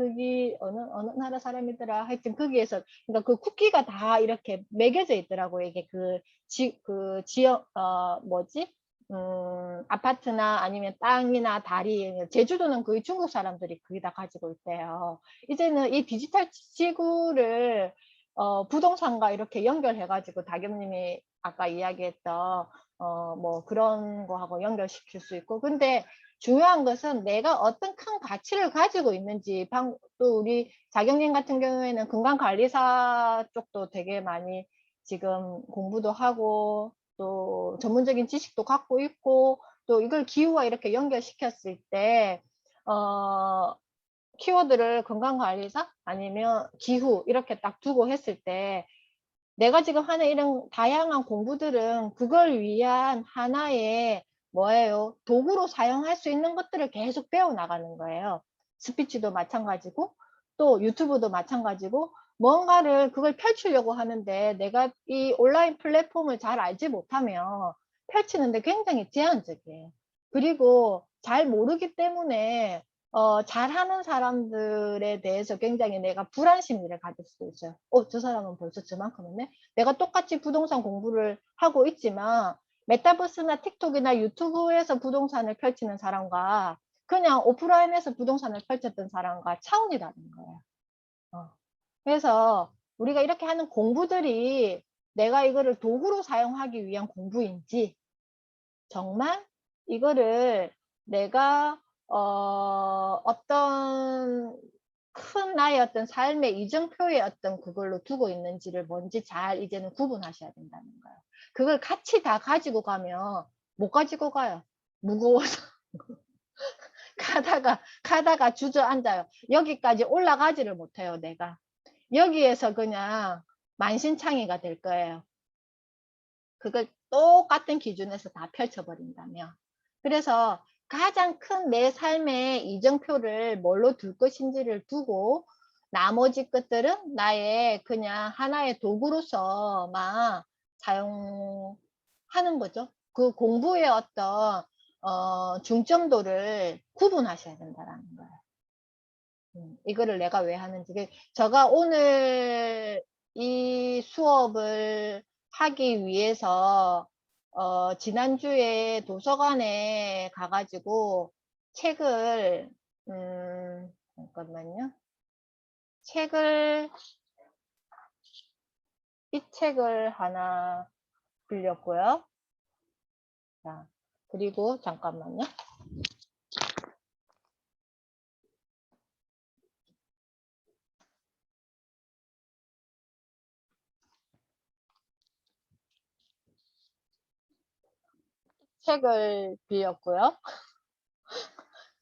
어느 나라 사람이더라. 하여튼 거기에서, 그러니까 그 쿠키가 다 이렇게 매겨져 있더라고요. 이게 그 지역 뭐지? 아파트나 아니면 땅이나 다리, 제주도는 거의 중국 사람들이 거의 다 가지고 있대요. 이제는 이 디지털 지구를 부동산과 이렇게 연결해가지고 다겸님이 아까 이야기했던 뭐 그런 거하고 연결시킬 수 있고, 근데 중요한 것은 내가 어떤 큰 가치를 가지고 있는지, 또 우리 자경님 같은 경우에는 건강관리사 쪽도 되게 많이 지금 공부도 하고 또 전문적인 지식도 갖고 있고, 또 이걸 기후와 이렇게 연결시켰을 때 키워드를 건강관리사 아니면 기후 이렇게 딱 두고 했을 때 내가 지금 하는 이런 다양한 공부들은 그걸 위한 하나의 뭐예요? 도구로 사용할 수 있는 것들을 계속 배워나가는 거예요. 스피치도 마찬가지고 또 유튜브도 마찬가지고, 뭔가를 그걸 펼치려고 하는데 내가 이 온라인 플랫폼을 잘 알지 못하면 펼치는데 굉장히 제한적이에요. 그리고 잘 모르기 때문에 잘하는 사람들에 대해서 굉장히 내가 불안 심리를 가질 수도 있어요. 저 사람은 벌써 저만큼 했네? 내가 똑같이 부동산 공부를 하고 있지만 메타버스나 틱톡이나 유튜브에서 부동산을 펼치는 사람과 그냥 오프라인에서 부동산을 펼쳤던 사람과 차원이 다른 거예요. 그래서 우리가 이렇게 하는 공부들이 내가 이거를 도구로 사용하기 위한 공부인지, 정말 이거를 내가 어떤 큰 나의 어떤 삶의 이정표의 어떤 그걸로 두고 있는지를 뭔지 잘 이제는 구분하셔야 된다는 거예요. 그걸 같이 다 가지고 가면 못 가지고 가요. 무거워서. 가다가 주저앉아요. 여기까지 올라가지를 못해요, 내가. 여기에서 그냥 만신창이가 될 거예요. 그걸 똑같은 기준에서 다 펼쳐버린다면. 그래서 가장 큰 내 삶의 이정표를 뭘로 둘 것인지를 두고 나머지 것들은 나의 그냥 하나의 도구로서만 사용하는 거죠. 그 공부의 어떤 중점도를 구분하셔야 된다는 거예요. 이거를 내가 왜 하는지. 제가 오늘 이 수업을 하기 위해서 지난주에 도서관에 가가지고 책을 잠깐만요. 이 책을 하나 빌렸고요. 자, 그리고 잠깐만요. 책을 빌렸고요.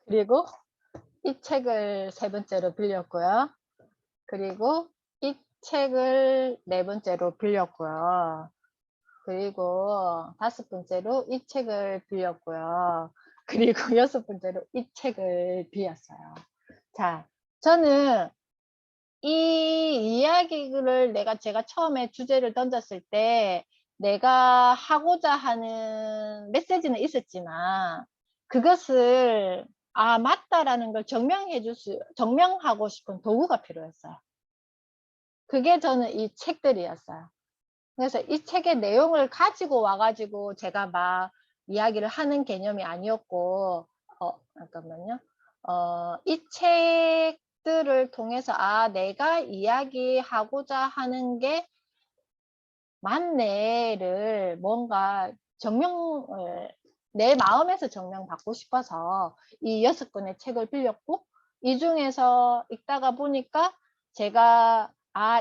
그리고 이 책을 세 번째로 빌렸고요. 그리고 이 책을 네 번째로 빌렸고요. 그리고 다섯 번째로 이 책을 빌렸고요. 그리고 여섯 번째로 이 책을 빌렸어요. 자, 저는 이 이야기를 제가 처음에 주제를 던졌을 때 내가 하고자 하는 메시지는 있었지만 그것을 맞다라는 걸 증명하고 싶은 도구가 필요했어요. 그게 저는 이 책들이었어요. 그래서 이 책의 내용을 가지고 와가지고 제가 막 이야기를 하는 개념이 아니었고, 잠깐만요. 이 책들을 통해서, 내가 이야기하고자 하는 게 맞네를 뭔가 내 마음에서 증명받고 싶어서 이 6권의 책을 빌렸고, 이 중에서 읽다가 보니까 제가,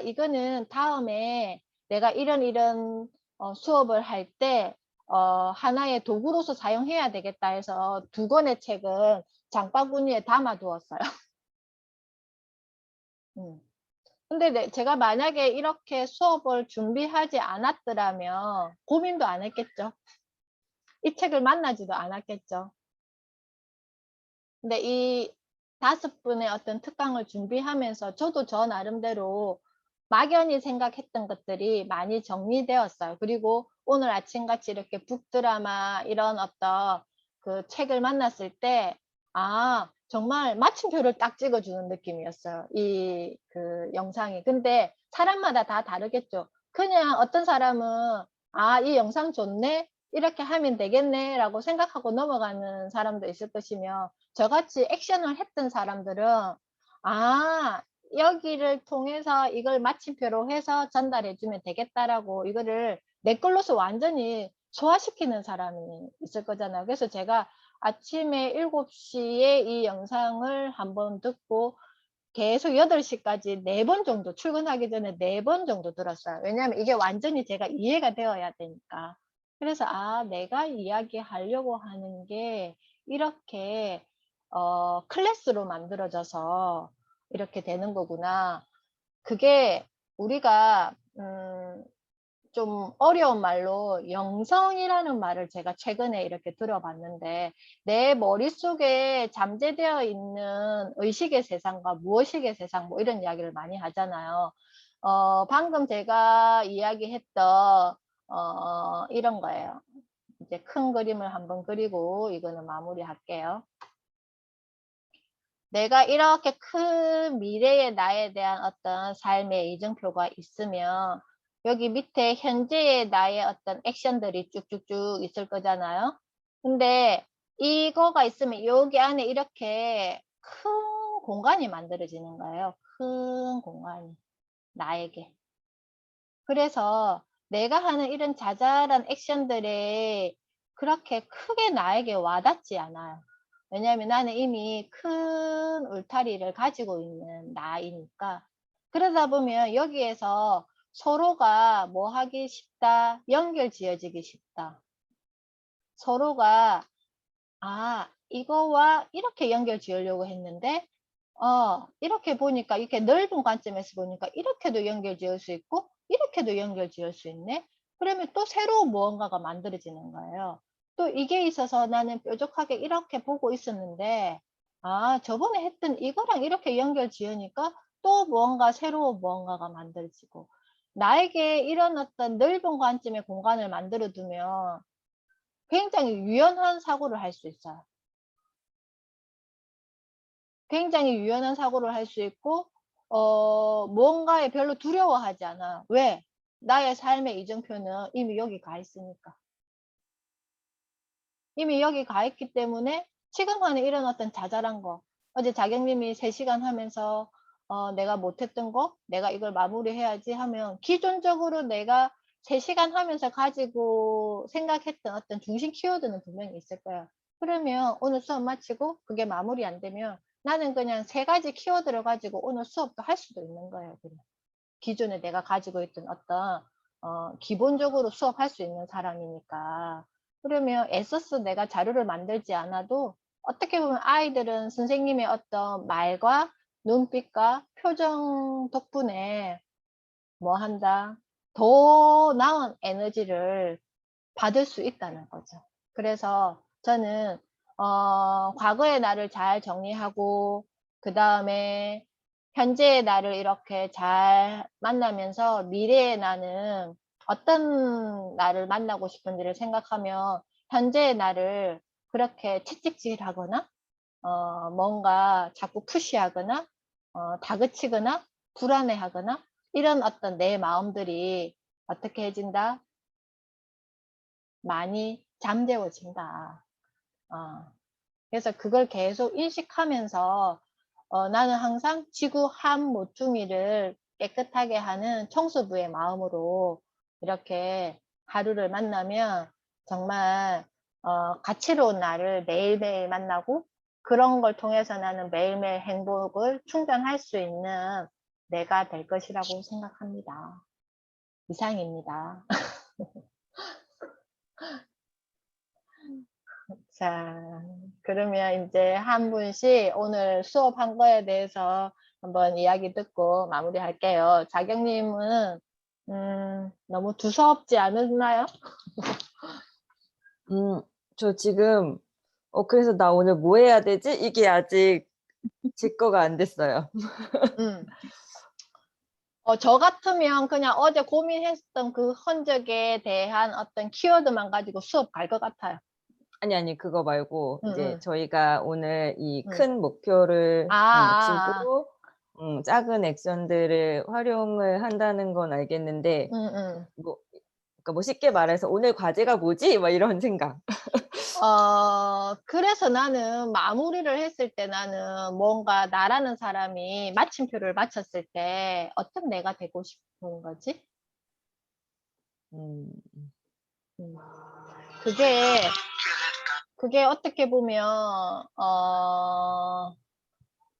이거는 다음에 내가 이런 수업을 할 때 하나의 도구로서 사용해야 되겠다 해서 2권의 책은 장바구니에 담아두었어요. 근데 제가 만약에 이렇게 수업을 준비하지 않았더라면 고민도 안 했겠죠. 이 책을 만나지도 않았겠죠. 근데 이 5분의 어떤 특강을 준비하면서 저도 저 나름대로 막연히 생각했던 것들이 많이 정리되었어요. 그리고 오늘 아침같이 이렇게 북드라마 이런 어떤 그 책을 만났을 때, 정말 마침표를 딱 찍어주는 느낌이었어요. 이 그 영상이. 근데 사람마다 다 다르겠죠. 그냥 어떤 사람은, 이 영상 좋네? 이렇게 하면 되겠네? 라고 생각하고 넘어가는 사람도 있을 것이며, 저같이 액션을 했던 사람들은, 여기를 통해서 이걸 마침표로 해서 전달해주면 되겠다라고 이거를 내 걸로서 완전히 소화시키는 사람이 있을 거잖아요. 그래서 제가 아침에 7시에 이 영상을 한번 듣고 계속 8시까지 4번 정도, 출근하기 전에 4번 정도 들었어요. 왜냐하면 이게 완전히 제가 이해가 되어야 되니까. 그래서 내가 이야기하려고 하는 게 이렇게 클래스로 만들어져서 이렇게 되는 거구나. 그게 우리가 좀 어려운 말로 영성이라는 말을 제가 최근에 이렇게 들어봤는데, 내 머릿속에 잠재되어 있는 의식의 세상과 무의식의 세상, 뭐 이런 이야기를 많이 하잖아요. 방금 제가 이야기했던 이런 거예요. 이제 큰 그림을 한번 그리고 이거는 마무리 할게요. 내가 이렇게 큰 미래의 나에 대한 어떤 삶의 이정표가 있으면 여기 밑에 현재의 나의 어떤 액션들이 쭉쭉쭉 있을 거잖아요. 근데 이거가 있으면 여기 안에 이렇게 큰 공간이 만들어지는 거예요. 큰 공간이 나에게. 그래서 내가 하는 이런 자잘한 액션들이 그렇게 크게 나에게 와닿지 않아요. 왜냐하면 나는 이미 큰 울타리를 가지고 있는 나이니까. 그러다 보면 여기에서 서로가 뭐 하기 쉽다, 연결 지어지기 쉽다. 서로가 이거와 이렇게 연결 지으려고 했는데 이렇게 보니까, 이렇게 넓은 관점에서 보니까 이렇게도 연결 지을 수 있고 이렇게도 연결 지을 수 있네. 그러면 또 새로운 무언가가 만들어지는 거예요. 또 이게 있어서 나는 뾰족하게 이렇게 보고 있었는데 저번에 했던 이거랑 이렇게 연결 지으니까 또 무언가 새로운 무언가가 만들어지고, 나에게 이런 어떤 넓은 관점의 공간을 만들어 두면 굉장히 유연한 사고를 할 수 있어요. 굉장히 유연한 사고를 할 수 있고 뭔가에 별로 두려워하지 않아. 왜? 나의 삶의 이정표는 이미 여기 가 있으니까. 이미 여기 가 있기 때문에 지금 하는 이런 어떤 자잘한 거, 어제 자경님이 3시간 하면서 내가 못했던 거, 내가 이걸 마무리해야지 하면 기존적으로 내가 3시간 하면서 가지고 생각했던 어떤 중심 키워드는 분명히 있을 거야. 그러면 오늘 수업 마치고 그게 마무리 안 되면 나는 그냥 3가지 키워드를 가지고 오늘 수업도 할 수도 있는 거예요. 그냥. 기존에 내가 가지고 있던 어떤 기본적으로 수업할 수 있는 사람이니까. 그러면 애써서 내가 자료를 만들지 않아도 어떻게 보면 아이들은 선생님의 어떤 말과 눈빛과 표정 덕분에 뭐 한다? 더 나은 에너지를 받을 수 있다는 거죠. 그래서 저는 과거의 나를 잘 정리하고 그 다음에 현재의 나를 이렇게 잘 만나면서 미래의 나는 어떤 나를 만나고 싶은지를 생각하면 현재의 나를 그렇게 채찍질하거나 뭔가 자꾸 푸시하거나 다그치거나 불안해하거나 이런 어떤 내 마음들이 어떻게 해진다? 많이 잠재워진다. 그래서 그걸 계속 인식하면서 나는 항상 지구 한 모퉁이를 깨끗하게 하는 청소부의 마음으로 이렇게 하루를 만나면 정말 가치로운 나를 매일매일 만나고 그런 걸 통해서 나는 매일매일 행복을 충전할 수 있는 내가 될 것이라고 생각합니다. 이상입니다. 자, 그러면 이제 한 분씩 오늘 수업한 거에 대해서 한번 이야기 듣고 마무리할게요. 자경님은 너무 두서없지 않았나요? 저 지금 그래서 나 오늘 뭐 해야 되지? 이게 아직 제 거가 안 됐어요. 저 같으면 그냥 어제 고민했던 그 흔적에 대한 어떤 키워드만 가지고 수업 갈 것 같아요. 아니 그거 말고 이제 응. 저희가 오늘 이 응. 큰 목표를 아. 주고 작은 액션들을 활용을 한다는 건 알겠는데 그러니까 뭐 쉽게 말해서 '오늘 과제가 뭐지?' 막 이런 생각. 그래서 나는 마무리를 했을 때 나는 뭔가 나라는 사람이 마침표를 맞췄을 때 어떤 내가 되고 싶은 거지? 음. 그게 어떻게 보면,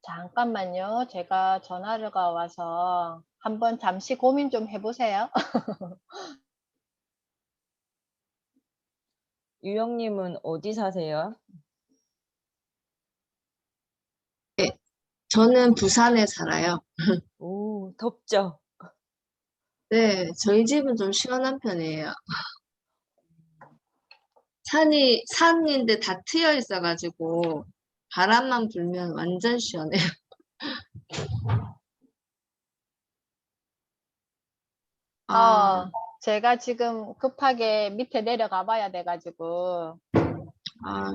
잠깐만요. 제가 전화가 와서 한번 잠시 고민 좀 해보세요. 유영님은 어디 사세요? 저는 부산에 살아요. 오, 덥죠? 네, 저희 집은 좀 시원한 편이에요. 산인데 다 트여 있어가지고 바람만 불면 완전 시원해요. 제가 지금 급하게 밑에 내려가 봐야 돼가지고, 아,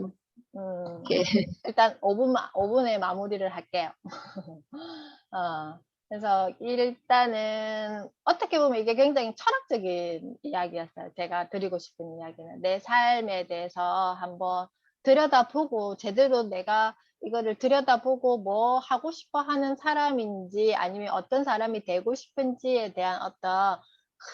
음, 예. 일단 5분에 마무리를 할게요. 그래서 일단은 어떻게 보면 이게 굉장히 철학적인 이야기였어요. 제가 드리고 싶은 이야기는 내 삶에 대해서 한번 들여다보고 제대로 내가 이거를 들여다보고 뭐 하고 싶어 하는 사람인지 아니면 어떤 사람이 되고 싶은지에 대한 어떤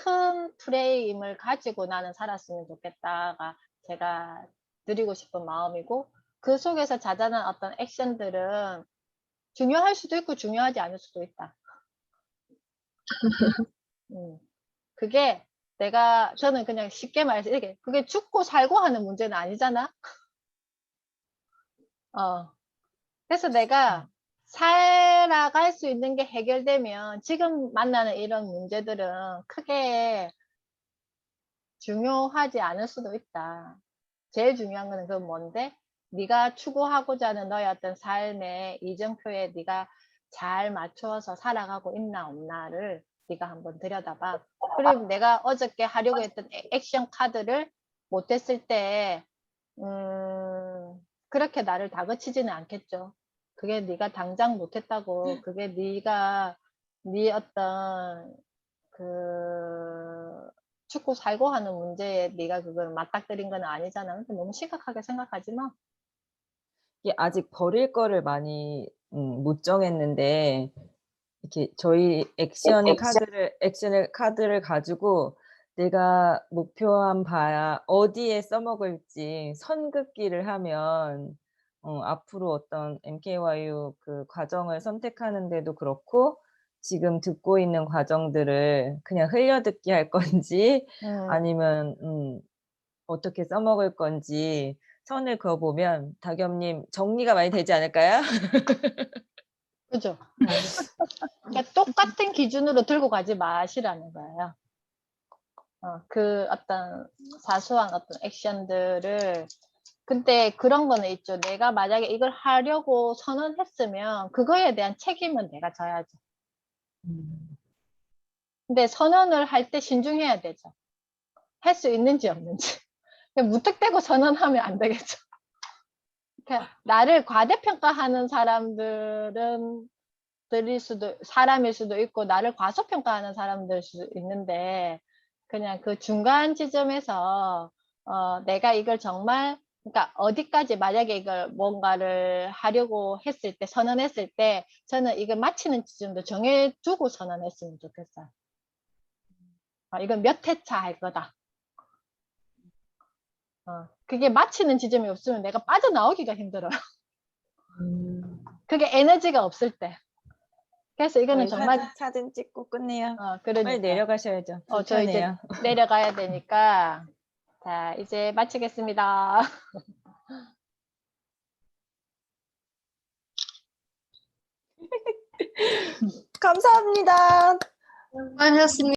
큰 프레임을 가지고 나는 살았으면 좋겠다가 제가 드리고 싶은 마음이고 그 속에서 자잘한 어떤 액션들은 중요할 수도 있고 중요하지 않을 수도 있다. 그게 저는 그냥 쉽게 말해서 이렇게 그게 죽고 살고 하는 문제는 아니잖아. 그래서 내가 살아갈 수 있는 게 해결되면 지금 만나는 이런 문제들은 크게 중요하지 않을 수도 있다. 제일 중요한 거는 그건 뭔데? 네가 추구하고자 하는 너의 어떤 삶의 이정표에 네가 잘 맞춰서 살아가고 있나 없나를 네가 한번 들여다봐. 그리고 내가 어저께 하려고 했던 액션 카드를 못했을 때 그렇게 나를 다그치지는 않겠죠. 그게 네가 당장 못했다고 그게 네가 네 어떤 그 죽고 살고 하는 문제에 네가 그걸 맞닥뜨린 건 아니잖아. 너무 심각하게 생각하지 마. 이게 아직 버릴 거를 많이 못 정했는데 이렇게 저희 액션을 카드를 가지고 내가 목표한 바 어디에 써먹을지 선긋기를 하면 앞으로 어떤 MKYU 그 과정을 선택하는데도 그렇고 지금 듣고 있는 과정들을 그냥 흘려듣기 할 건지 아니면 어떻게 써먹을 건지 선을 그어보면 닥염님 정리가 많이 되지 않을까요? 그죠? 그러니까 똑같은 기준으로 들고 가지 마시라는 거예요. 그 어떤 사소한 어떤 액션들을 근데 그런 거는 있죠. 내가 만약에 이걸 하려고 선언했으면 그거에 대한 책임은 내가 져야죠. 근데 선언을 할 때 신중해야 되죠. 할 수 있는지 없는지. 그냥 무턱대고 선언하면 안 되겠죠. 그러니까 나를 과대평가하는 사람일 수도 있고 나를 과소평가하는 사람들일 수도 있는데 그냥 그 중간 지점에서 내가 이걸 정말 그러니까 어디까지 만약에 이걸 뭔가를 하려고 했을 때 선언했을 때 저는 이걸 마치는 지점도 정해두고 선언했으면 좋겠어요. 이건 몇 회차 할 거다. 그게 마치는 지점이 없으면 내가 빠져나오기가 힘들어요. 그게 에너지가 없을 때. 그래서 이거는 저희 정말 사진 찍고 끝내요. 그러니까. 빨리 내려가셔야죠. 저 이제 불편해요. 내려가야 되니까 자 이제 마치겠습니다. 감사합니다. 수고하셨습니다.